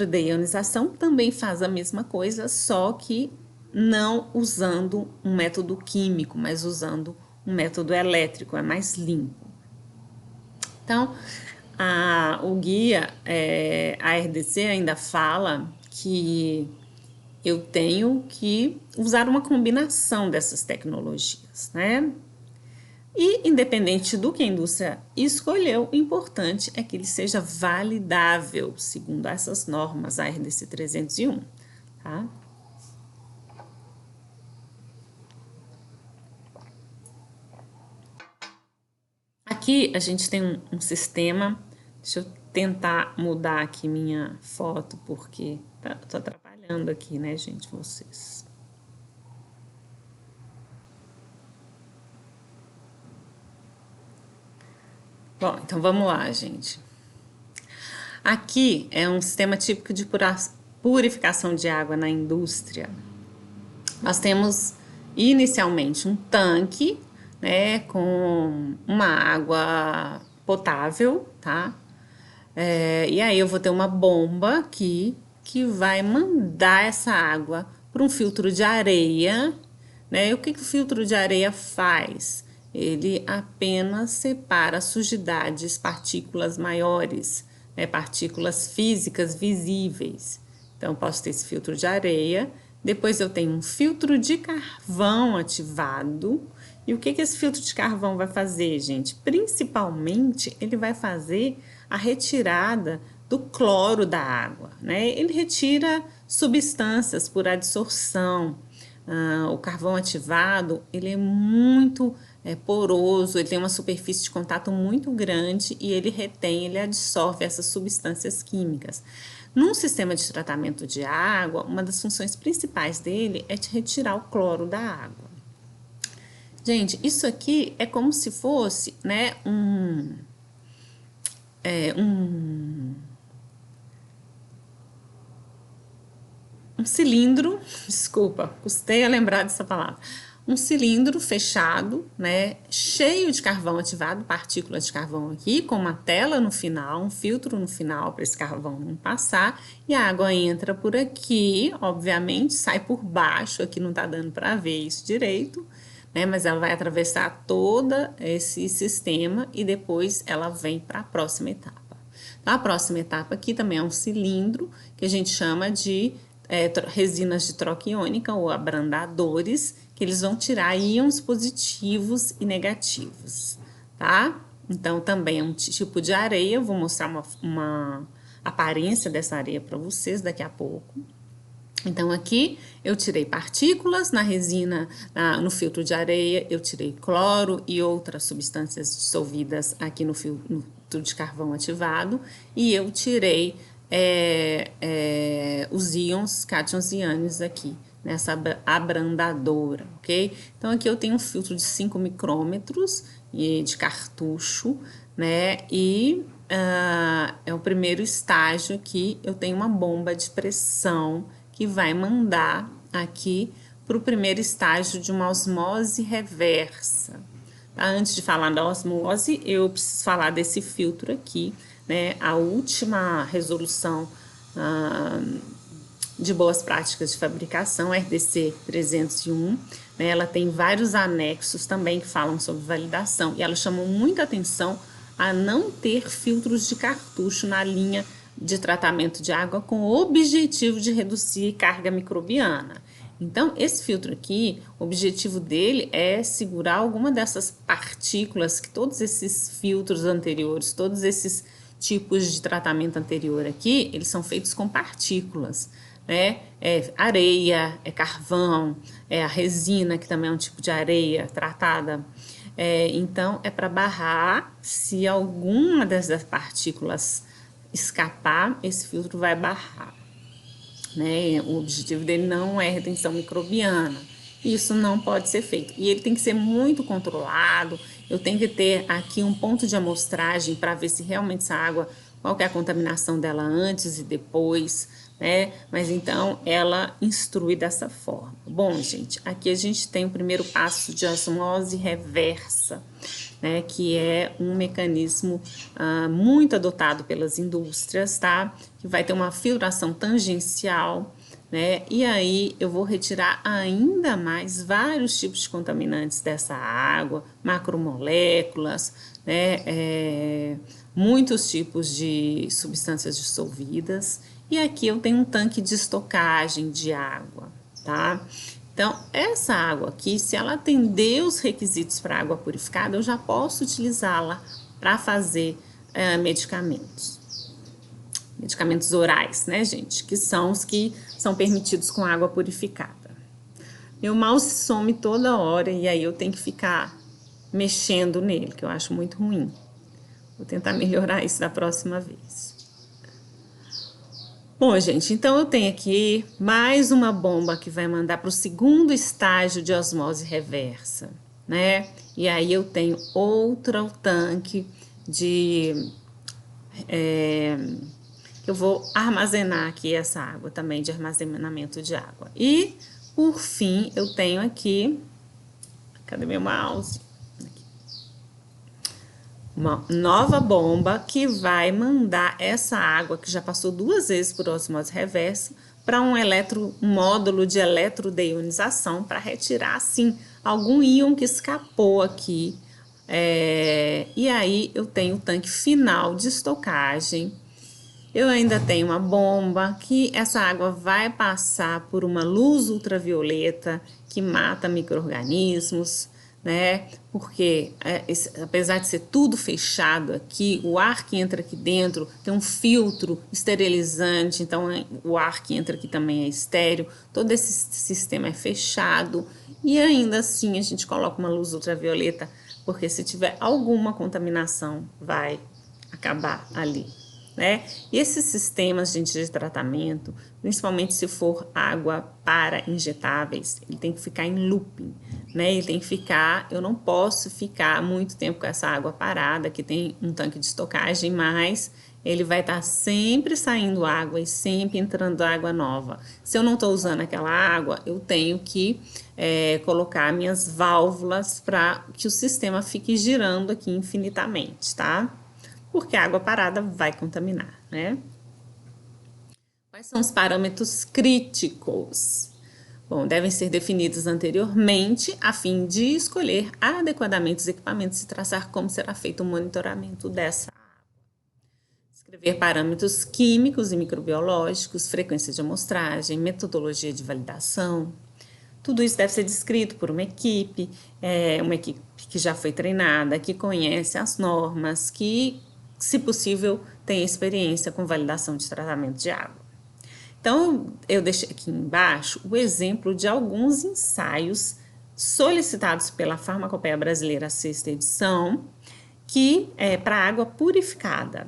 de ionização também faz a mesma coisa, só que não usando um método químico, mas usando um método elétrico, é mais limpo. Então, o guia, a RDC ainda fala que eu tenho que usar uma combinação dessas tecnologias, né? E, independente do que a indústria escolheu, o importante é que ele seja validável, segundo essas normas, a RDC 301, tá? Aqui a gente tem um sistema, deixa eu tentar mudar aqui minha foto, porque tô atrapalhando aqui, né, gente, vocês. Bom, então vamos lá, gente. Aqui é um sistema típico de purificação de água na indústria. Nós temos inicialmente um tanque, né, com uma água potável, tá? E aí eu vou ter uma bomba aqui que vai mandar essa água para um filtro de areia, né? E o que o filtro de areia faz? Ele apenas separa sujidades, partículas maiores, né? Partículas físicas visíveis. Então, posso ter esse filtro de areia. Depois eu tenho um filtro de carvão ativado. E o que esse filtro de carvão vai fazer, gente? Principalmente, ele vai fazer a retirada do cloro da água, né? Ele retira substâncias por adsorção. O carvão ativado, ele é muito poroso, ele tem uma superfície de contato muito grande e ele retém, ele absorve essas substâncias químicas. Num sistema de tratamento de água, uma das funções principais dele é de retirar o cloro da água. Gente, isso aqui é como se fosse, né, um cilindro, desculpa, custei a lembrar dessa palavra. Um cilindro fechado, né, cheio de carvão ativado, partículas de carvão aqui, com uma tela no final, um filtro no final para esse carvão não passar, e a água entra por aqui, obviamente, sai por baixo, aqui não tá dando para ver isso direito, né, mas ela vai atravessar todo esse sistema e depois ela vem para a próxima etapa. Então, a próxima etapa aqui também é um cilindro que a gente chama de resinas de troca iônica ou abrandadores, que eles vão tirar íons positivos e negativos, tá? Então, também é um tipo de areia, eu vou mostrar uma aparência dessa areia para vocês daqui a pouco. Então, aqui eu tirei partículas na resina, no filtro de areia, eu tirei cloro e outras substâncias dissolvidas aqui no filtro de carvão ativado, e eu tirei os íons, cátions e ânions aqui, nessa abrandadora, ok? Então, aqui eu tenho um filtro de 5 micrômetros de cartucho, né? E é o primeiro estágio aqui, eu tenho uma bomba de pressão que vai mandar aqui para o primeiro estágio de uma osmose reversa. Antes de falar da osmose, eu preciso falar desse filtro aqui, né? A última resolução de boas práticas de fabricação, RDC 301, né? Ela tem vários anexos também que falam sobre validação e ela chamou muita atenção a não ter filtros de cartucho na linha de tratamento de água com o objetivo de reduzir carga microbiana. Então, esse filtro aqui, o objetivo dele é segurar alguma dessas partículas que todos esses filtros anteriores, todos esses tipos de tratamento anterior aqui, eles são feitos com partículas, né? É areia, é carvão, é a resina, que também é um tipo de areia tratada. Então, é para barrar, se alguma dessas partículas escapar, esse filtro vai barrar, né? O objetivo dele não é retenção microbiana. Isso não pode ser feito. E ele tem que ser muito controlado. Eu tenho que ter aqui um ponto de amostragem para ver se realmente essa água, qual que é a contaminação dela antes e depois, né? Mas então ela instrui dessa forma. Bom, gente, aqui a gente tem o primeiro passo de osmose reversa. né, que é um mecanismo muito adotado pelas indústrias, tá? Que vai ter uma filtração tangencial, né? E aí eu vou retirar ainda mais vários tipos de contaminantes dessa água, macromoléculas, né? Muitos tipos de substâncias dissolvidas. E aqui eu tenho um tanque de estocagem de água, tá? Então, essa água aqui, se ela atender os requisitos para água purificada, eu já posso utilizá-la para fazer medicamentos. Medicamentos orais, né, gente? Que são os que são permitidos com água purificada. Meu mouse some toda hora e aí eu tenho que ficar mexendo nele, que eu acho muito ruim. Vou tentar melhorar isso da próxima vez. Bom, gente, então eu tenho aqui mais uma bomba que vai mandar para o segundo estágio de osmose reversa, né? E aí eu tenho outro tanque de... eu vou armazenar aqui essa água também, de armazenamento de água. E, por fim, eu tenho aqui... Cadê meu mouse? Uma nova bomba que vai mandar essa água que já passou 2 vezes por osmose reversa para um módulo de eletrodeionização para retirar assim algum íon que escapou aqui. E aí eu tenho o tanque final de estocagem. Eu ainda tenho uma bomba que essa água vai passar por uma luz ultravioleta que mata micro-organismos, né? Porque apesar de ser tudo fechado aqui, o ar que entra aqui dentro tem um filtro esterilizante, então o ar que entra aqui também é estéril, todo esse sistema é fechado e ainda assim a gente coloca uma luz ultravioleta, porque se tiver alguma contaminação vai acabar ali, né? E esses sistemas, gente, de tratamento, principalmente se for água para injetáveis, ele tem que ficar em looping, né? Ele tem que ficar, eu não posso ficar muito tempo com essa água parada, que tem um tanque de estocagem, mas ele vai estar sempre saindo água e sempre entrando água nova. Se eu não estou usando aquela água, eu tenho que colocar minhas válvulas para que o sistema fique girando aqui infinitamente, tá? Porque a água parada vai contaminar, né? Quais são os parâmetros críticos? Bom, devem ser definidos anteriormente a fim de escolher adequadamente os equipamentos e traçar como será feito o monitoramento dessa água. Escrever parâmetros químicos e microbiológicos, frequência de amostragem, metodologia de validação. Tudo isso deve ser descrito por uma equipe que já foi treinada, que conhece as normas, que, se possível, tem experiência com validação de tratamento de água. Então, eu deixei aqui embaixo o exemplo de alguns ensaios solicitados pela Farmacopeia Brasileira, 6ª edição, que é para água purificada.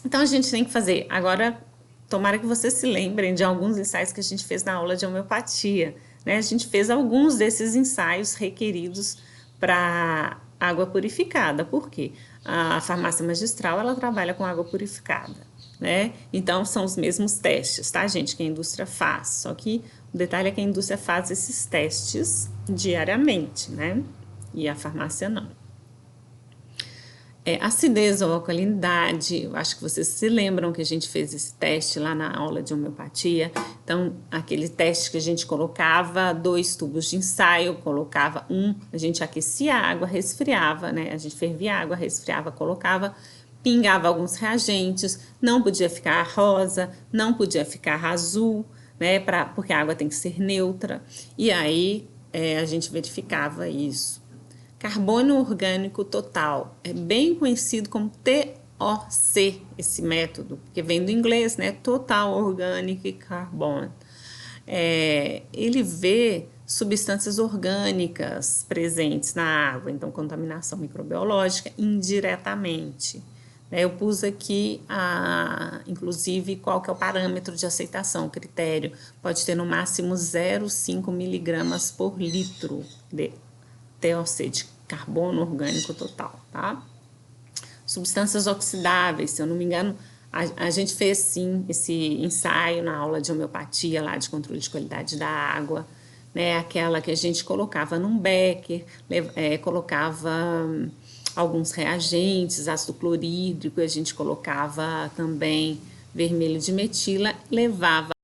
Então, a gente tem que fazer, agora, tomara que vocês se lembrem de alguns ensaios que a gente fez na aula de homeopatia, né? A gente fez alguns desses ensaios requeridos para água purificada. Por quê? A farmácia magistral, ela trabalha com água purificada, né? Então, são os mesmos testes, tá, gente? Que a indústria faz. Só que o detalhe é que a indústria faz esses testes diariamente, né? E a farmácia não. Acidez ou alcalinidade, eu acho que vocês se lembram que a gente fez esse teste lá na aula de homeopatia. Então, aquele teste que a gente colocava 2 tubos de ensaio, colocava a gente aquecia a água, resfriava, né? A gente fervia a água, resfriava, colocava, pingava alguns reagentes, não podia ficar rosa, não podia ficar azul, né? Porque a água tem que ser neutra. E aí, a gente verificava isso. Carbono orgânico total, é bem conhecido como TOC, esse método, que vem do inglês, né? Total Organic Carbon. Ele vê substâncias orgânicas presentes na água, então contaminação microbiológica indiretamente. Eu pus aqui, inclusive, qual que é o parâmetro de aceitação, o critério. Pode ter no máximo 0,5 miligramas por litro de TOC, de carbono orgânico total, tá? Substâncias oxidáveis, se eu não me engano, a gente fez sim esse ensaio na aula de homeopatia lá de controle de qualidade da água, né? Aquela que a gente colocava num becker, colocava alguns reagentes, ácido clorídrico, a gente colocava também vermelho de metila, levava